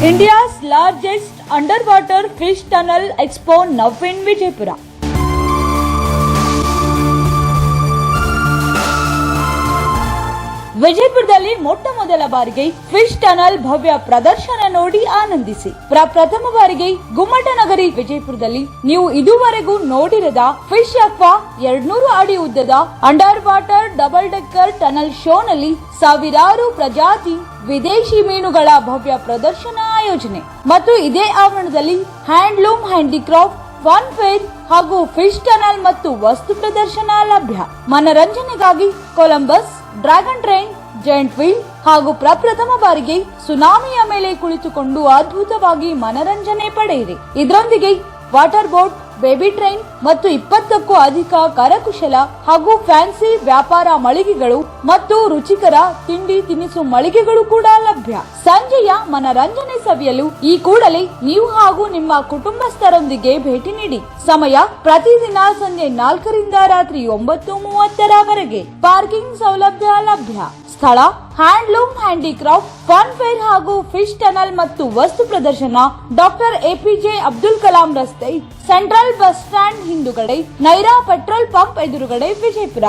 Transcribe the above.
India's largest underwater fish tunnel expo now in Vijaypura. ವಿಜಯಪುರದಲ್ಲಿ ಮೊಟ್ಟ ಮೊದಲ ಬಾರಿಗೆ ಫಿಶ್ ಟನಲ್ ಭವ್ಯ ಪ್ರದರ್ಶನ ನೋಡಿ ಆನಂದಿಸಿ. ಪ್ರಥಮ ಬಾರಿಗೆ ಗುಮ್ಮಟನಗರಿ ವಿಜಯಪುರದಲ್ಲಿ ನೀವು ಇದುವರೆಗೂ ನೋಡಿರದ ಫಿಶ್ ಅಕ್ವಾ 200 ಅಡಿ ಉದ್ದದ under water double decker tunnel ಶೋನಲ್ಲಿ ಸಾವಿರಾರು ಪ್ರಜಾತಿ ವಿದೇಶಿ ಮೀನುಗಳ ಭವ್ಯ ಪ್ರದರ್ಶನ ಆಯೋಜನೆ ಮತ್ತು ಇದೇ ಆವರಣದಲ್ಲಿ ಹ್ಯಾಂಡ್ಲೂಮ್ ಹ್ಯಾಂಡಿಕ್ರಾಫ್ಟ್ ಫನ್ ಫೇರ್ ಹಾಗೂ ಫಿಶ್ ಟನಲ್ ಮತ್ತು ವಸ್ತು ಪ್ರದರ್ಶನ ಲಭ್ಯ. ಮನರಂಜನೆಗಾಗಿ Columbus, dragon train, giant wheel ಹಾಗೂ ಪ್ರಪ್ರಥಮ ಬಾರಿಗೆ ಸುನಾಮಿಯ ಮೇಲೆ ಕುಳಿತುಕೊಂಡು ಅದ್ಭುತವಾಗಿ ಮನರಂಜನೆ ಪಡೆಯಿರಿ. ಇದರೊಂದಿಗೆ ವಾಟರ್ ಬೋಟ್, ಬೇಬಿ ಟ್ರೈನ್ ಮತ್ತು 20ಕ್ಕೂ ಅಧಿಕ ಕರಕುಶಲ ಹಾಗೂ ಫ್ಯಾನ್ಸಿ ವ್ಯಾಪಾರ ಮಳಿಗೆಗಳು ಮತ್ತು ರುಚಿಕರ ತಿಂಡಿ ತಿನಿಸು ಮಳಿಗೆಗಳು ಕೂಡ ಲಭ್ಯ. ಸಂಜೆಯ ಮನರಂಜನೆ ಸವಿಯಲು ಈ ಕೂಡಲೇ ನೀವು ಹಾಗೂ ನಿಮ್ಮ ಕುಟುಂಬಸ್ಥರೊಂದಿಗೆ ಭೇಟಿ ನೀಡಿ. ಸಮಯ ಪ್ರತಿದಿನ ಸಂಜೆ 4ರಿಂದ ರಾತ್ರಿ 9:30ರವರೆಗೆ. ಪಾರ್ಕಿಂಗ್ ಸೌಲಭ್ಯ ಲಭ್ಯ. ಸ್ಥಳ ಹ್ಯಾಂಡ್ಲೂಮ್ ಹ್ಯಾಂಡಿಕ್ರಾಫ್ಟ್ ಫನ್ ಫೇರ್ ಹಾಗೂ ಫಿಶ್ ಟನಲ್ ಮತ್ತು ವಸ್ತು ಪ್ರದರ್ಶನ ಡಾಕ್ಟರ್ ಎಪಿಜೆ ಅಬ್ದುಲ್ ಕಲಾಂ ರಸ್ತೆ, ಸೆಂಟ್ರಲ್ ಬಸ್ ಸ್ಟ್ಯಾಂಡ್ ಹಿಂದುಗಡೆ, ನೈರಾ ಪೆಟ್ರೋಲ್ ಪಂಪ್ ಎದುರುಗಡೆ, ವಿಜಯಪುರ.